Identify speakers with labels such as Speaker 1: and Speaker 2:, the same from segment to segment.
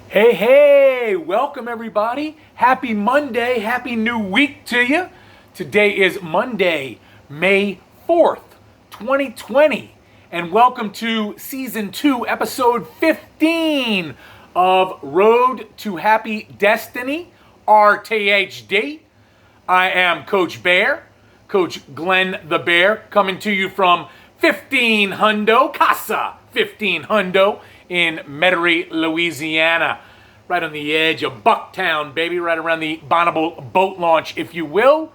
Speaker 1: Hey, hey, welcome everybody. Happy Monday, happy new week to you. Today is Monday, May 4th, 2020, and welcome to Season 2, Episode 15 of Road to Happy Destiny, RTHD. I am Coach Bear, Coach Glenn the Bear, coming to you from 15 Hundo, Casa 15 Hundo in Metairie, Louisiana. Right on the edge of Bucktown, baby, right around the Bonneville boat launch, if you will.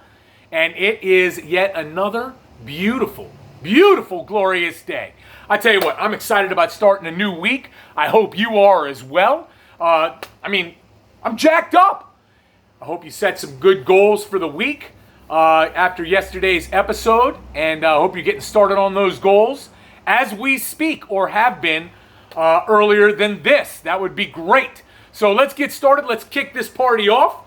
Speaker 1: And it is yet another beautiful, beautiful, glorious day. I tell you what, I'm excited about starting a new week. I hope you are as well. I'm jacked up. I hope you set some good goals for the week after yesterday's episode, and I hope you're getting started on those goals as we speak, or have been earlier than this. That would be great. So let's get started. Let's kick this party off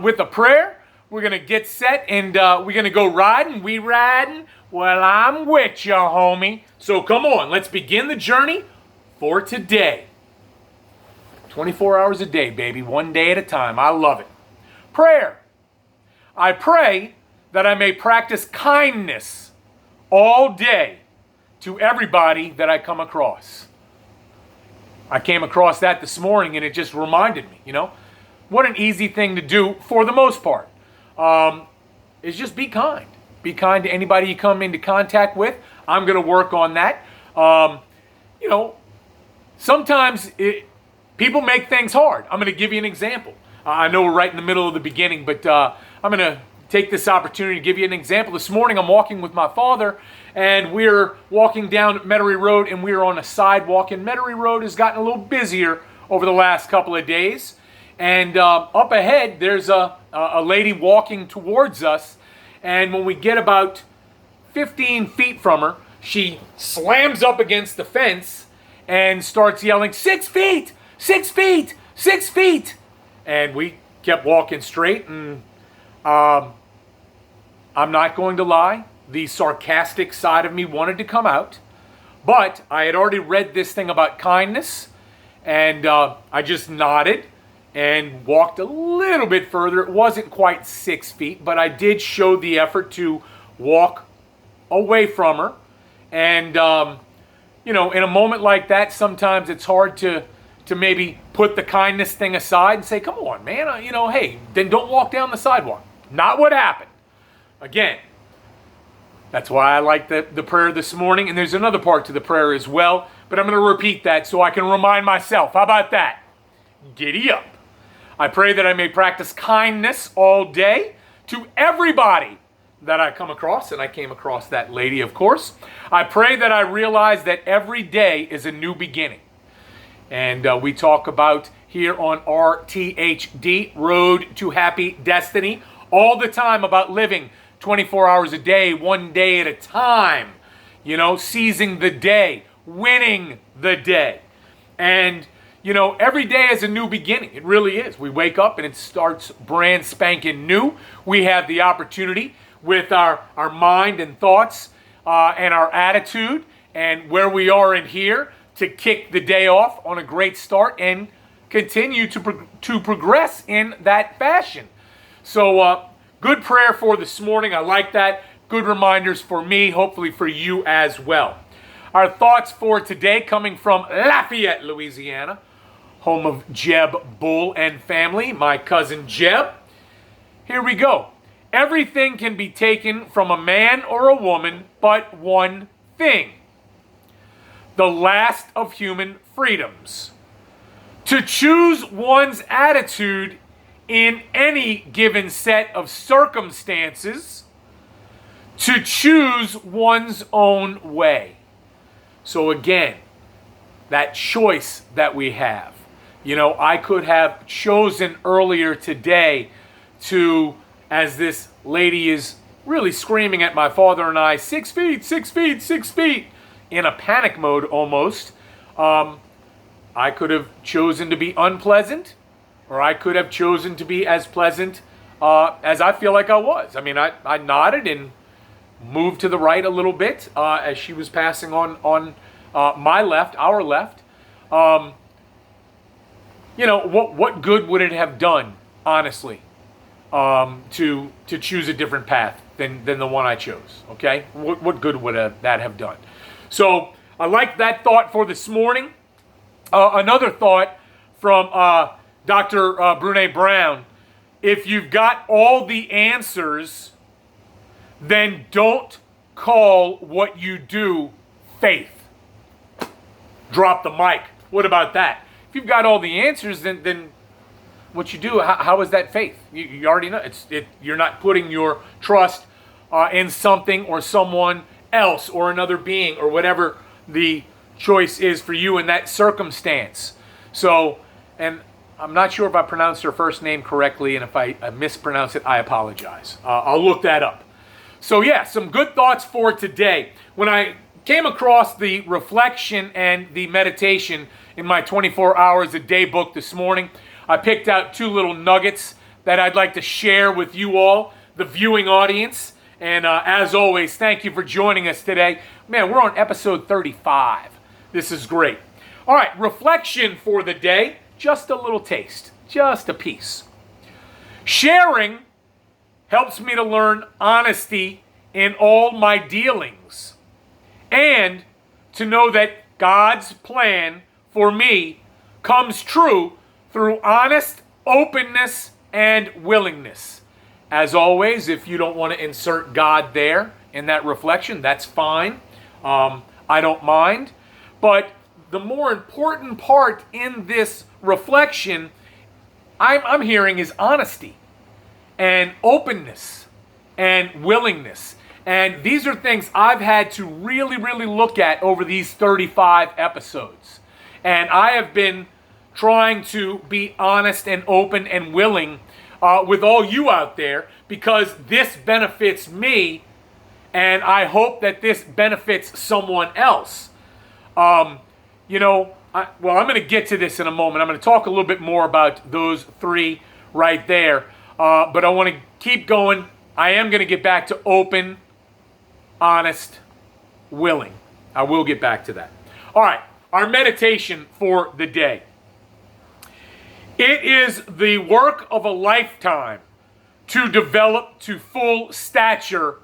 Speaker 1: with a prayer. We're going to get set, and we're going to go riding. We riding? Well, I'm with you, homie. So come on, let's begin the journey for today. 24 hours a day, baby, one day at a time. I love it. Prayer. I pray that I may practice kindness all day to everybody that I come across. I came across that this morning, and it just reminded me, what an easy thing to do for the most part, is just be kind. Be kind to anybody you come into contact with. I'm going to work on that. Sometimes people make things hard. I'm going to give you an example. I know we're right in the middle of the beginning, but I'm going to take this opportunity to give you an example. This morning I'm walking with my father, and we're walking down Metairie Road, and we're on a sidewalk, and Metairie Road has gotten a little busier over the last couple of days. And up ahead, there's a lady walking towards us, and when we get about 15 feet from her, she slams up against the fence and starts yelling, 6 feet, 6 feet, 6 feet. And we kept walking straight, and I'm not going to lie, the sarcastic side of me wanted to come out, but I had already read this thing about kindness, and I just nodded and walked a little bit further. It wasn't quite 6 feet, but I did show the effort to walk away from her. And, in a moment like that, sometimes it's hard to maybe put the kindness thing aside and say, come on, man, hey, then don't walk down the sidewalk. Not what happened. Again, that's why I like the prayer this morning, and there's another part to the prayer as well, but I'm going to repeat that so I can remind myself. How about that? Giddy up. I pray that I may practice kindness all day to everybody that I come across, and I came across that lady, of course. I pray that I realize that every day is a new beginning. And we talk about here on RTHD, Road to Happy Destiny, all the time about living 24 hours a day, one day at a time, seizing the day, winning the day. And, every day is a new beginning. It really is. We wake up and it starts brand spanking new. We have the opportunity with our mind and thoughts and our attitude and where we are in here to kick the day off on a great start and continue to progress in that fashion. So, good prayer for this morning. I like that. Good reminders for me, hopefully for you as well. Our thoughts for today coming from Lafayette, Louisiana, home of Jeb Bull and family, my cousin Jeb. Here we go. Everything can be taken from a man or a woman, but one thing. The last of human freedoms. To choose one's attitude in any given set of circumstances, to choose one's own way. So again, that choice that we have. I could have chosen earlier today to, as this lady is really screaming at my father and I, 6 feet, 6 feet, 6 feet, in a panic mode almost. I could have chosen to be unpleasant, or I could have chosen to be as pleasant as I feel like I was. I nodded and moved to the right a little bit as she was passing on my left, our left. what good would it have done, honestly, to choose a different path than the one I chose? Okay, what good would that have done? So I like that thought for this morning. Another thought from Dr. Brene Brown: if you've got all the answers, then don't call what you do faith. Drop the mic. What about that? If you've got all the answers, then what you do, how is that faith? You already know. You're not putting your trust in something or someone else or another being or whatever the choice is for you in that circumstance. So, and I'm not sure if I pronounced her first name correctly, and if I mispronounce it, I apologize. I'll look that up. So yeah, some good thoughts for today. When I came across the reflection and the meditation in my 24 hours a day book this morning, I picked out two little nuggets that I'd like to share with you all, the viewing audience. And as always, thank you for joining us today. Man, we're on episode 35. This is great. All right, reflection for the day. Just a little taste, just a piece. Sharing helps me to learn honesty in all my dealings and to know that God's plan for me comes true through honest openness and willingness. As always, if you don't want to insert God there in that reflection, that's fine. I don't mind. But the more important part in this reflection I'm hearing is honesty and openness and willingness. And these are things I've had to really, really look at over these 35 episodes. And I have been trying to be honest and open and willing with all you out there, because this benefits me, and I hope that this benefits someone else. I'm going to get to this in a moment. I'm going to talk a little bit more about those three right there. But I want to keep going. I am going to get back to open, honest, willing. I will get back to that. All right, our meditation for the day. It is the work of a lifetime to develop to full stature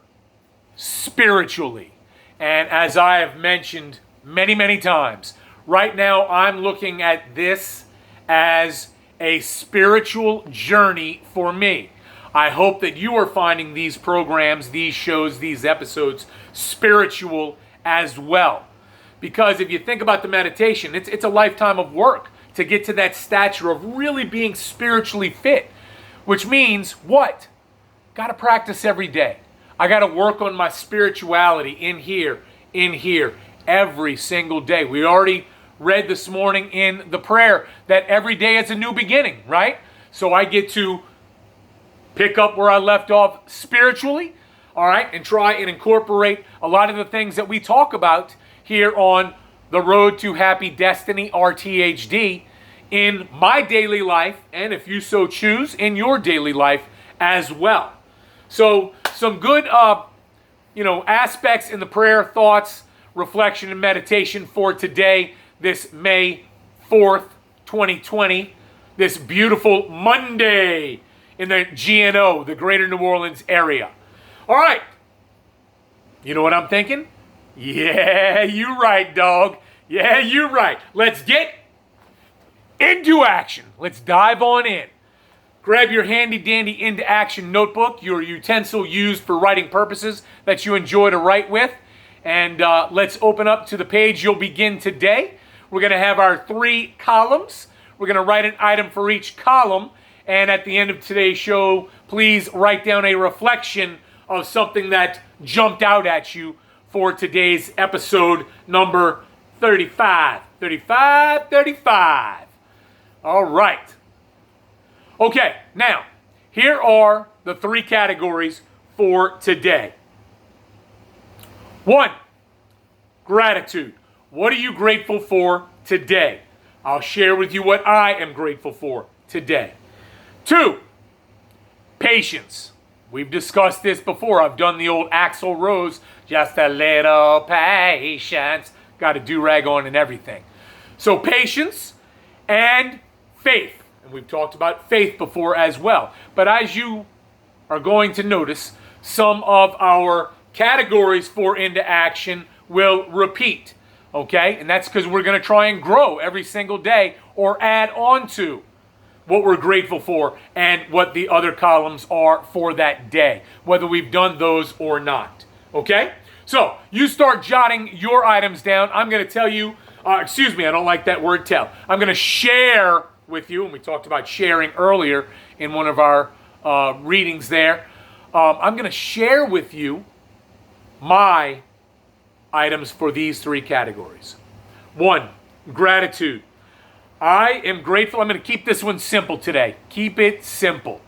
Speaker 1: spiritually. And as I have mentioned many, many times, right now I'm looking at this as a spiritual journey for me. I hope that you are finding these programs, these shows, these episodes spiritual as well. Because if you think about the meditation, it's a lifetime of work to get to that stature of really being spiritually fit. Which means what? Got to practice every day. I got to work on my spirituality in here, every single day. We already read this morning in the prayer that every day is a new beginning, right? So I get to pick up where I left off spiritually, all right, and try and incorporate a lot of the things that we talk about here on the Road to Happy Destiny, RTHD, in my daily life, and if you so choose, in your daily life as well. So some good, aspects in the prayer, thoughts, reflection, and meditation for today, this May 4th, 2020, this beautiful Monday in the GNO, the Greater New Orleans area. All right. You know what I'm thinking? Yeah, you right, dog. Yeah, you right. Let's get into action. Let's dive on in. Grab your handy-dandy into action notebook, your utensil used for writing purposes that you enjoy to write with, and let's open up to the page you'll begin today. We're going to have our 3 columns. We're going to write an item for each column, and at the end of today's show, please write down a reflection of something that jumped out at you for today's episode number 35. 35. All right. Okay, now, here are the 3 categories for today. 1, gratitude. What are you grateful for today? I'll share with you what I am grateful for today. 2, patience. We've discussed this before. I've done the old Axl Rose, just a little patience. Got a do-rag on and everything. So patience. And faith. And we've talked about faith before as well. But as you are going to notice, some of our categories for into action will repeat. Okay? And that's because we're going to try and grow every single day or add on to what we're grateful for and what the other columns are for that day, whether we've done those or not. Okay? So you start jotting your items down. I'm going to tell you, I don't like that word tell. I'm going to share with you, and we talked about sharing earlier in one of our readings there. I'm going to share with you my items for these three categories. 1, gratitude. I am grateful. I'm going to keep this one simple today. Keep it simple.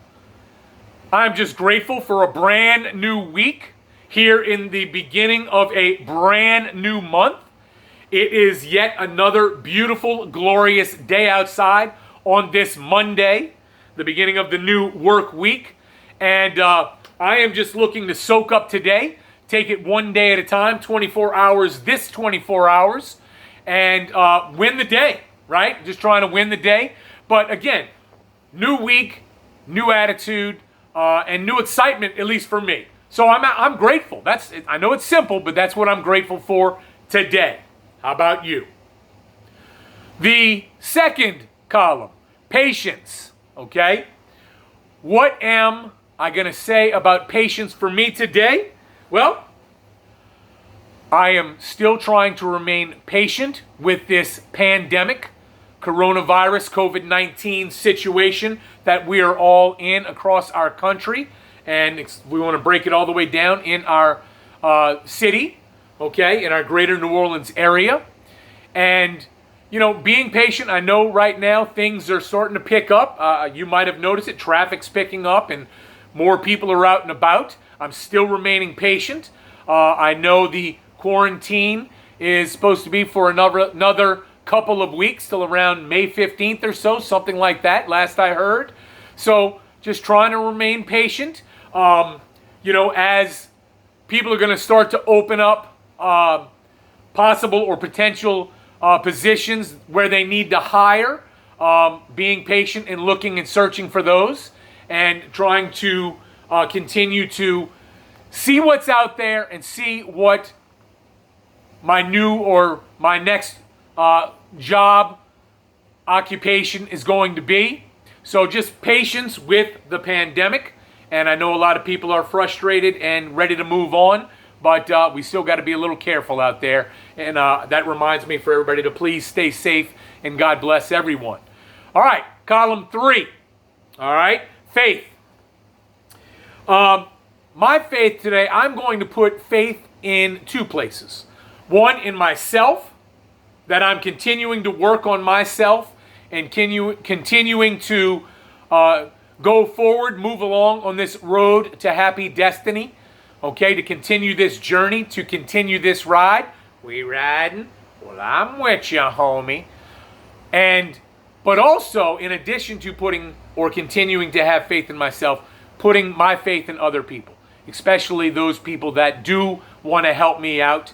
Speaker 1: I'm just grateful for a brand new week here in the beginning of a brand new month. It is yet another beautiful, glorious day outside on this Monday, the beginning of the new work week. And I am just looking to soak up today, take it one day at a time, 24 hours, this 24 hours, and win the day, right? Just trying to win the day. But again, new week, new attitude, and new excitement, at least for me. So I'm grateful. I know it's simple, but that's what I'm grateful for today. How about you? The second column, patience, okay? What am I going to say about patience for me today? Well, I am still trying to remain patient with this pandemic, coronavirus, COVID-19 situation that we are all in across our country. And we want to break it all the way down in our city, okay, in our greater New Orleans area. And, being patient, I know right now things are starting to pick up. You might have noticed it. Traffic's picking up and more people are out and about. I'm still remaining patient. I know the quarantine is supposed to be for another couple of weeks till around May 15th or so, something like that, last I heard. So just trying to remain patient. As people are going to start to open up possible or potential positions where they need to hire, being patient and looking and searching for those and trying to continue to see what's out there and see what my new or my next job occupation is going to be. So just patience with the pandemic. And I know a lot of people are frustrated and ready to move on, but we still got to be a little careful out there. And that reminds me for everybody to please stay safe and God bless everyone. All right, column 3. All right, faith. My faith today, I'm going to put faith in 2 places. 1, in myself, that I'm continuing to work on myself and continuing to go forward, move along on this road to happy destiny, okay, to continue this journey, to continue this ride. We riding? Well, I'm with you, homie. But also, in addition to putting or continuing to have faith in myself, putting my faith in other people, especially those people that do want to help me out,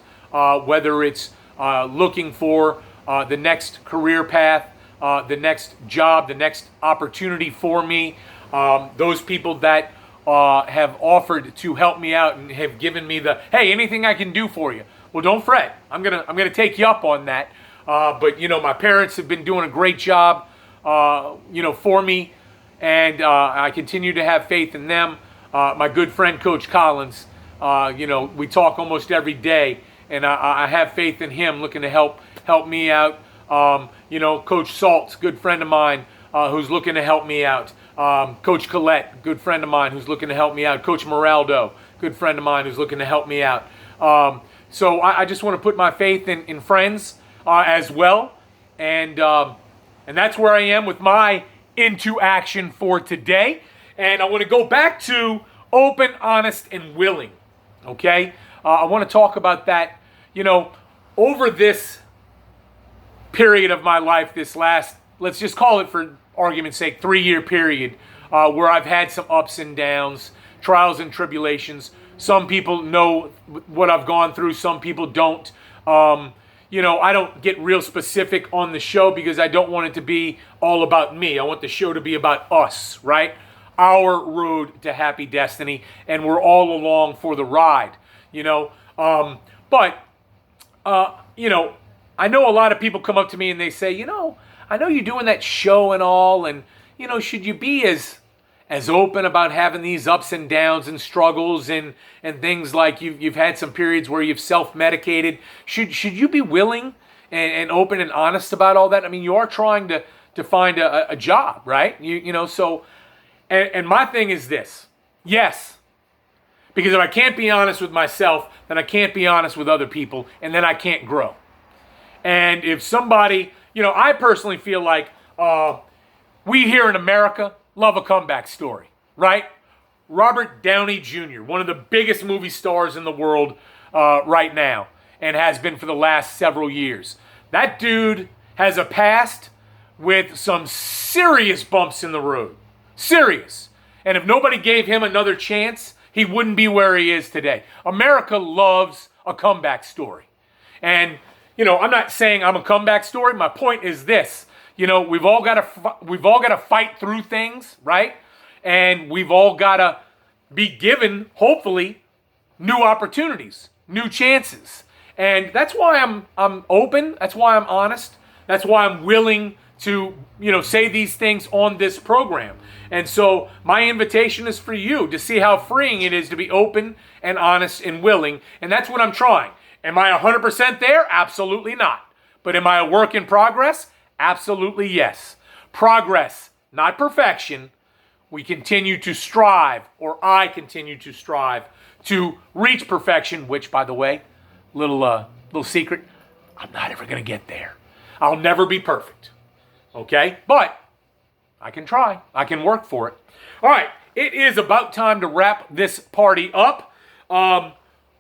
Speaker 1: whether it's looking for the next career path, the next job, the next opportunity for me, those people that have offered to help me out and have given me the, hey, anything I can do for you. Well, don't fret. I'm gonna take you up on that. But my parents have been doing a great job, for me, and I continue to have faith in them. My good friend Coach Collins, we talk almost every day, and I have faith in him, looking to help me out. Coach Salt's good friend of mine, who's looking to help me out. Coach Collette, good friend of mine, who's looking to help me out. Coach Moraldo, good friend of mine, who's looking to help me out. So I just want to put my faith in friends as well, and that's where I am with my into action for today. And I want to go back to open, honest, and willing. Okay, I want to talk about that. Over this period of my life, this last, let's just call it for argument's sake, 3-year period, where I've had some ups and downs, trials and tribulations. Some people know what I've gone through, some people don't. I don't get real specific on the show because I don't want it to be all about me. I want the show to be about us, right? Our road to happy destiny, and we're all along for the ride, But, I know a lot of people come up to me and they say, I know you're doing that show and all, and, should you be as open about having these ups and downs and struggles and things like you've had some periods where you've self-medicated. Should you be willing and open and honest about all that? I mean, you are trying to find a job, right? So, and my thing is this. Yes, because if I can't be honest with myself, then I can't be honest with other people, and then I can't grow. And if somebody, I personally feel like we here in America love a comeback story, right? Robert Downey Jr., one of the biggest movie stars in the world right now, and has been for the last several years. That dude has a past with some serious bumps in the road. Serious. And if nobody gave him another chance, he wouldn't be where he is today. America loves a comeback story. And, I'm not saying I'm a comeback story. My point is this. We've all got to fight through things, right? And we've all got to be given, hopefully, new opportunities, new chances. And that's why I'm open. That's why I'm honest. That's why I'm willing to, say these things on this program. And so my invitation is for you to see how freeing it is to be open and honest and willing. And that's what I'm trying. Am I 100% there? Absolutely not. But am I a work in progress? Absolutely yes. Progress, not perfection. We continue to strive, or I continue to strive to reach perfection, which, by the way, little secret, I'm not ever going to get there. I'll never be perfect. Okay? But I can try. I can work for it. All right. It is about time to wrap this party up.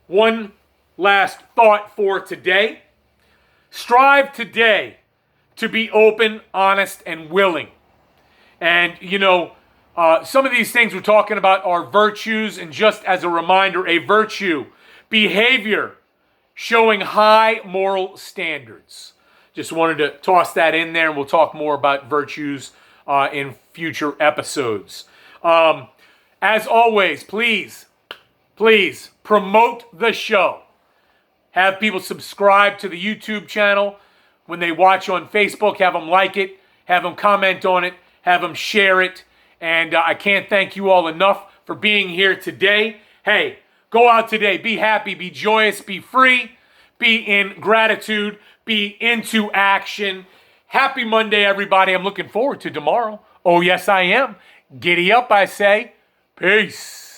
Speaker 1: One last thought for today. Strive today to be open, honest, and willing. And, some of these things we're talking about are virtues, and just as a reminder, a virtue, behavior, showing high moral standards. Just wanted to toss that in there, and we'll talk more about virtues in future episodes. As always, please promote the show. Have people subscribe to the YouTube channel. When they watch on Facebook, have them like it, have them comment on it, have them share it. And I can't thank you all enough for being here today. Hey, go out today. Be happy, be joyous, be free, be in gratitude, be into action. Happy Monday, everybody. I'm looking forward to tomorrow. Oh, yes, I am. Giddy up, I say. Peace.